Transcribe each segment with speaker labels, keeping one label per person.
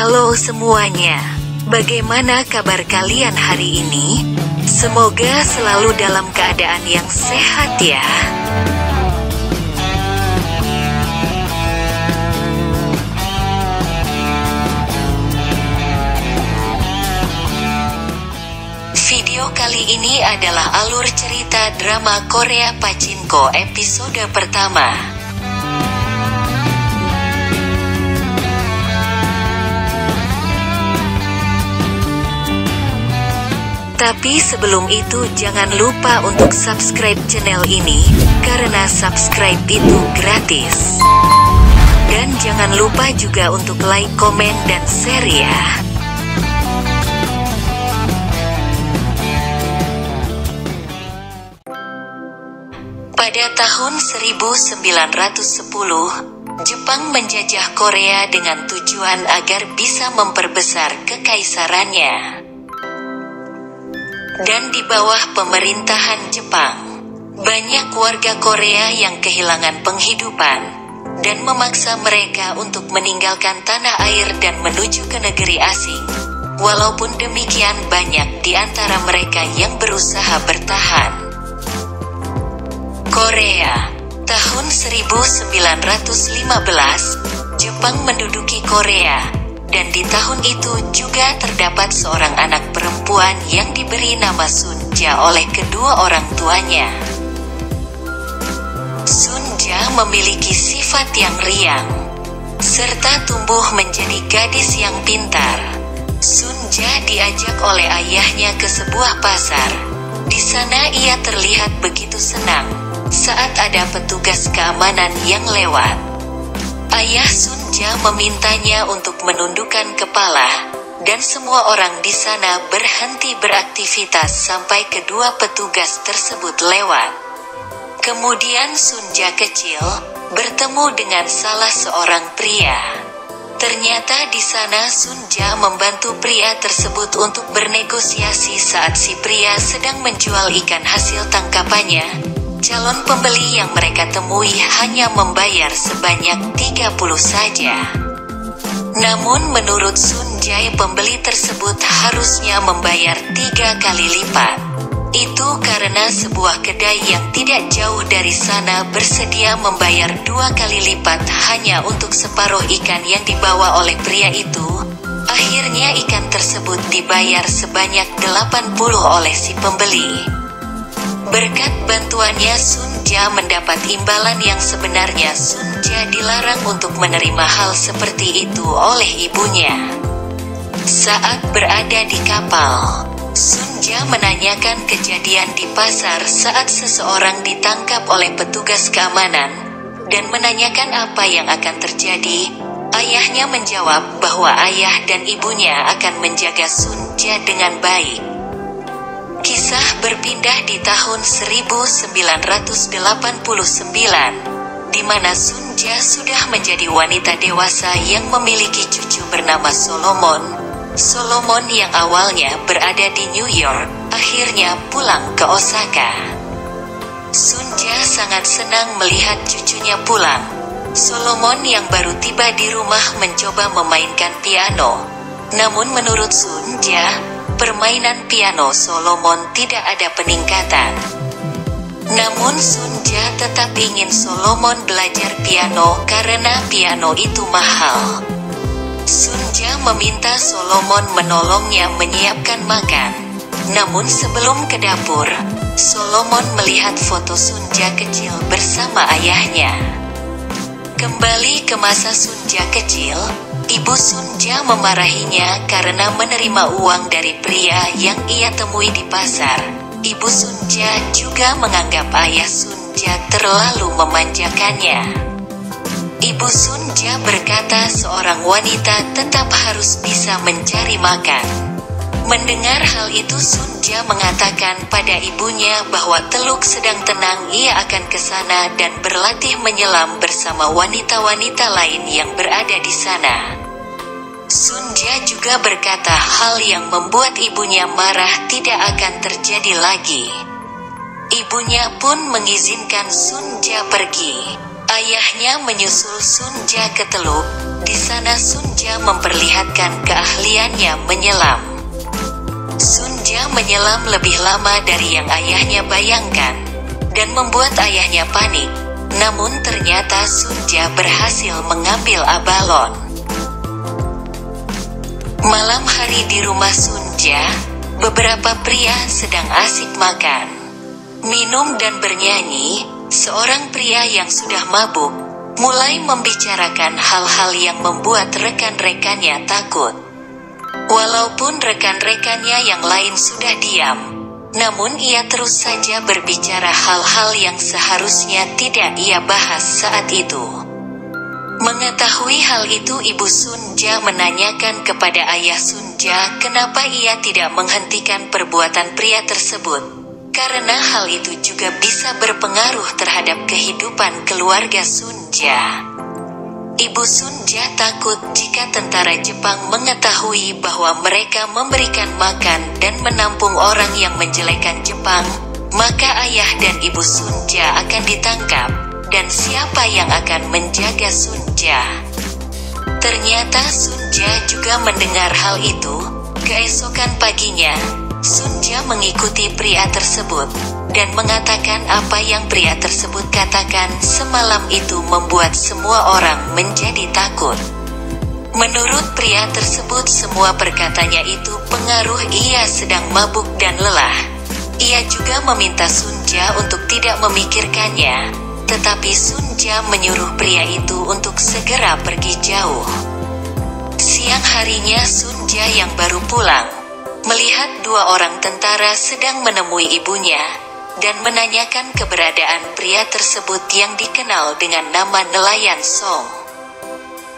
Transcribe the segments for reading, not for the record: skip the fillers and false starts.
Speaker 1: Halo semuanya, bagaimana kabar kalian hari ini? Semoga selalu dalam keadaan yang sehat ya. Video kali ini adalah alur cerita drama Korea Pachinko episode pertama. Tapi sebelum itu jangan lupa untuk subscribe channel ini, karena subscribe itu gratis. Dan jangan lupa juga untuk like, komen, dan share ya. Pada tahun 1910, Jepang menjajah Korea dengan tujuan agar bisa memperbesar kekaisarannya. Dan di bawah pemerintahan Jepang, banyak warga Korea yang kehilangan penghidupan, dan memaksa mereka untuk meninggalkan tanah air dan menuju ke negeri asing. Walaupun demikian, banyak di antara mereka yang berusaha bertahan. Korea, tahun 1915, Jepang menduduki Korea. Dan di tahun itu juga terdapat seorang anak perempuan yang diberi nama Sunja oleh kedua orang tuanya. Sunja memiliki sifat yang riang, serta tumbuh menjadi gadis yang pintar. Sunja diajak oleh ayahnya ke sebuah pasar. Di sana ia terlihat begitu senang saat ada petugas keamanan yang lewat. Ayah Sunja memintanya untuk menundukkan kepala, dan semua orang di sana berhenti beraktivitas sampai kedua petugas tersebut lewat. Kemudian Sunja kecil bertemu dengan salah seorang pria. Ternyata di sana Sunja membantu pria tersebut untuk bernegosiasi saat si pria sedang menjual ikan hasil tangkapannya. Calon pembeli yang mereka temui hanya membayar sebanyak 30 saja. Namun menurut Sunja, pembeli tersebut harusnya membayar 3 kali lipat. Itu karena sebuah kedai yang tidak jauh dari sana bersedia membayar 2 kali lipat hanya untuk separuh ikan yang dibawa oleh pria itu. Akhirnya ikan tersebut dibayar sebanyak 80 oleh si pembeli. Berkat bantuannya Sunja mendapat imbalan yang sebenarnya. Sunja dilarang untuk menerima hal seperti itu oleh ibunya. Saat berada di kapal, Sunja menanyakan kejadian di pasar saat seseorang ditangkap oleh petugas keamanan, dan menanyakan apa yang akan terjadi. Ayahnya menjawab bahwa ayah dan ibunya akan menjaga Sunja dengan baik. Kisah berpindah di tahun 1989, di mana Sunja sudah menjadi wanita dewasa yang memiliki cucu bernama Solomon. Solomon yang awalnya berada di New York, akhirnya pulang ke Osaka. Sunja sangat senang melihat cucunya pulang. Solomon yang baru tiba di rumah mencoba memainkan piano. Namun menurut Sunja, permainan piano Solomon tidak ada peningkatan. Namun Sunja tetap ingin Solomon belajar piano karena piano itu mahal. Sunja meminta Solomon menolongnya menyiapkan makan. Namun sebelum ke dapur, Solomon melihat foto Sunja kecil bersama ayahnya. Kembali ke masa Sunja kecil, Ibu Sunja memarahinya karena menerima uang dari pria yang ia temui di pasar. Ibu Sunja juga menganggap ayah Sunja terlalu memanjakannya. Ibu Sunja berkata seorang wanita tetap harus bisa mencari makan. Mendengar hal itu, Sunja mengatakan pada ibunya bahwa Teluk sedang tenang, ia akan ke sana dan berlatih menyelam bersama wanita-wanita lain yang berada di sana. Sunja juga berkata hal yang membuat ibunya marah tidak akan terjadi lagi. Ibunya pun mengizinkan Sunja pergi. Ayahnya menyusul Sunja ke teluk. Di sana Sunja memperlihatkan keahliannya menyelam. Sunja menyelam lebih lama dari yang ayahnya bayangkan, dan membuat ayahnya panik. Namun ternyata Sunja berhasil mengambil abalon. Malam hari di rumah Sunja, beberapa pria sedang asik makan, minum dan bernyanyi. Seorang pria yang sudah mabuk mulai membicarakan hal-hal yang membuat rekan-rekannya takut. Walaupun rekan-rekannya yang lain sudah diam, namun ia terus saja berbicara hal-hal yang seharusnya tidak ia bahas saat itu. Mengetahui hal itu, Ibu Sunja menanyakan kepada ayah Sunja kenapa ia tidak menghentikan perbuatan pria tersebut, karena hal itu juga bisa berpengaruh terhadap kehidupan keluarga Sunja. Ibu Sunja takut jika tentara Jepang mengetahui bahwa mereka memberikan makan dan menampung orang yang menjelekan Jepang, maka ayah dan Ibu Sunja akan ditangkap, dan siapa yang akan menjaga Sunja? Ternyata Sunja juga mendengar hal itu. Keesokan paginya, Sunja mengikuti pria tersebut, dan mengatakan apa yang pria tersebut katakan semalam itu membuat semua orang menjadi takut. Menurut pria tersebut, semua perkataannya itu pengaruh ia sedang mabuk dan lelah. Ia juga meminta Sunja untuk tidak memikirkannya, tetapi Sunja menyuruh pria itu untuk segera pergi jauh. Siang harinya Sunja yang baru pulang, melihat dua orang tentara sedang menemui ibunya, dan menanyakan keberadaan pria tersebut yang dikenal dengan nama nelayan Song.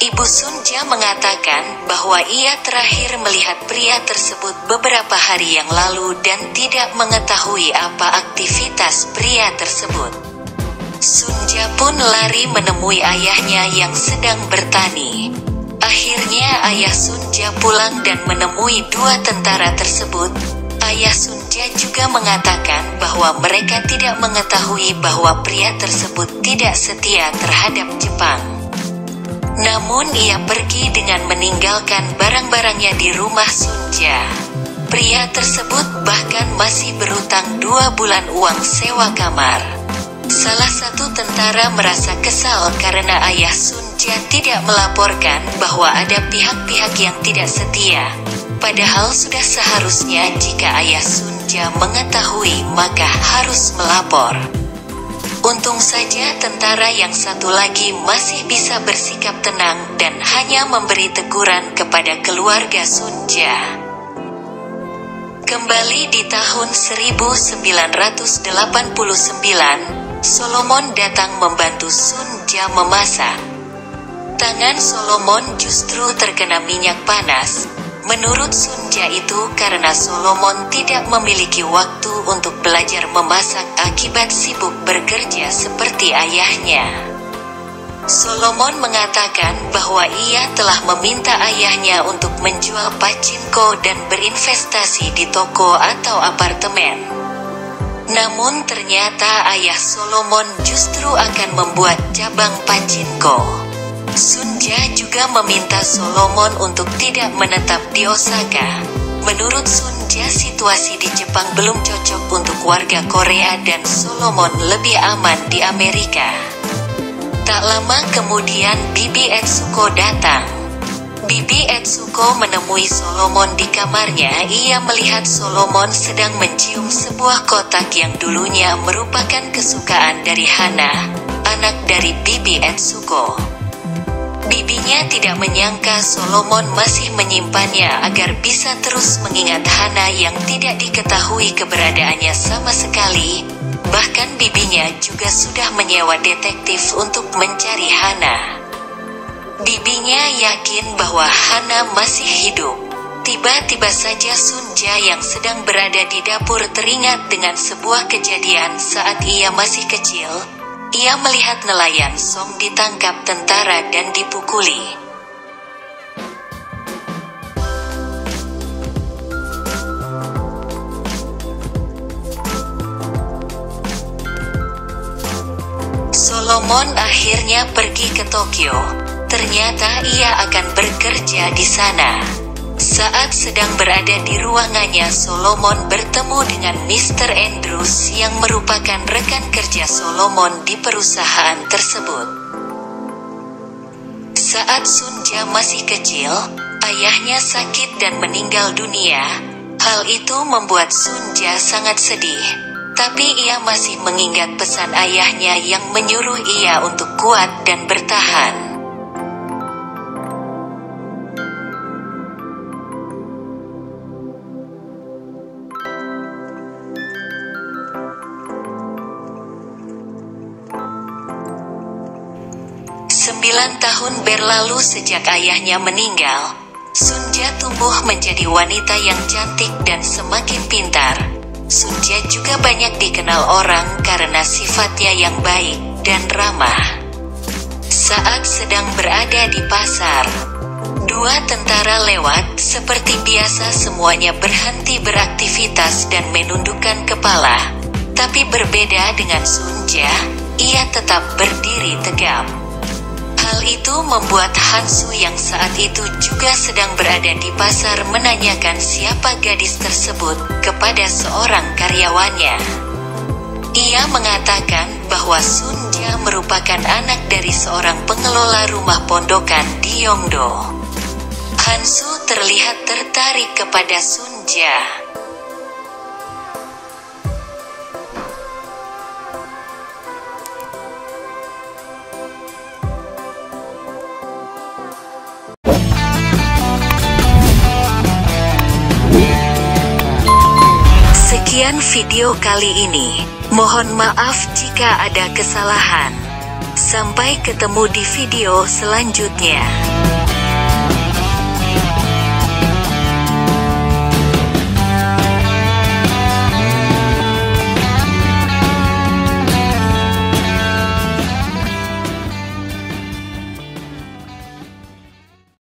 Speaker 1: Ibu Sunja mengatakan bahwa ia terakhir melihat pria tersebut beberapa hari yang lalu dan tidak mengetahui apa aktivitas pria tersebut. Sunja pun lari menemui ayahnya yang sedang bertani. Akhirnya ayah Sunja pulang dan menemui dua tentara tersebut. Ayah Sunja juga mengatakan bahwa mereka tidak mengetahui bahwa pria tersebut tidak setia terhadap Jepang. Namun ia pergi dengan meninggalkan barang-barangnya di rumah Sunja. Pria tersebut bahkan masih berutang 2 bulan uang sewa kamar. Salah satu tentara merasa kesal karena ayah Sunja tidak melaporkan bahwa ada pihak-pihak yang tidak setia. Padahal sudah seharusnya jika ayah Sunja mengetahui maka harus melapor. Untung saja tentara yang satu lagi masih bisa bersikap tenang dan hanya memberi teguran kepada keluarga Sunja. Kembali di tahun 1989, Solomon datang membantu Sunja memasak. Tangan Solomon justru terkena minyak panas. Menurut Sunja itu karena Solomon tidak memiliki waktu untuk belajar memasak akibat sibuk bekerja seperti ayahnya. Solomon mengatakan bahwa ia telah meminta ayahnya untuk menjual pachinko dan berinvestasi di toko atau apartemen. Namun ternyata ayah Solomon justru akan membuat cabang pachinko. Sunja juga meminta Solomon untuk tidak menetap di Osaka. Menurut Sunja, situasi di Jepang belum cocok untuk warga Korea dan Solomon lebih aman di Amerika. Tak lama kemudian Bibi Etsuko datang. Bibi Etsuko menemui Solomon di kamarnya. Ia melihat Solomon sedang mencium sebuah kotak yang dulunya merupakan kesukaan dari Hana, anak dari Bibi Etsuko. Bibinya tidak menyangka Solomon masih menyimpannya agar bisa terus mengingat Hana yang tidak diketahui keberadaannya sama sekali. Bahkan bibinya juga sudah menyewa detektif untuk mencari Hana. Bibinya yakin bahwa Hana masih hidup. Tiba-tiba saja Sunja yang sedang berada di dapur teringat dengan sebuah kejadian saat ia masih kecil. Ia melihat nelayan Song ditangkap tentara dan dipukuli. Solomon akhirnya pergi ke Tokyo. Ternyata ia akan bekerja di sana. Saat sedang berada di ruangannya, Solomon bertemu dengan Mr. Andrews yang merupakan rekan kerja Solomon di perusahaan tersebut. Saat Sunja masih kecil, ayahnya sakit dan meninggal dunia. Hal itu membuat Sunja sangat sedih. Tapi ia masih mengingat pesan ayahnya yang menyuruh ia untuk kuat dan bertahan. Sembilan tahun berlalu sejak ayahnya meninggal. Sunja tumbuh menjadi wanita yang cantik dan semakin pintar. Sunja juga banyak dikenal orang karena sifatnya yang baik dan ramah. Saat sedang berada di pasar, dua tentara lewat. Seperti biasa semuanya berhenti beraktivitas dan menundukkan kepala. Tapi berbeda dengan Sunja, ia tetap berdiri tegap. Hal itu membuat Hansu yang saat itu juga sedang berada di pasar menanyakan siapa gadis tersebut kepada seorang karyawannya. Ia mengatakan bahwa Sunja merupakan anak dari seorang pengelola rumah pondokan di Yongdo. Hansu terlihat tertarik kepada Sunja. Sekian video kali ini. Mohon maaf jika ada kesalahan. Sampai ketemu di video selanjutnya.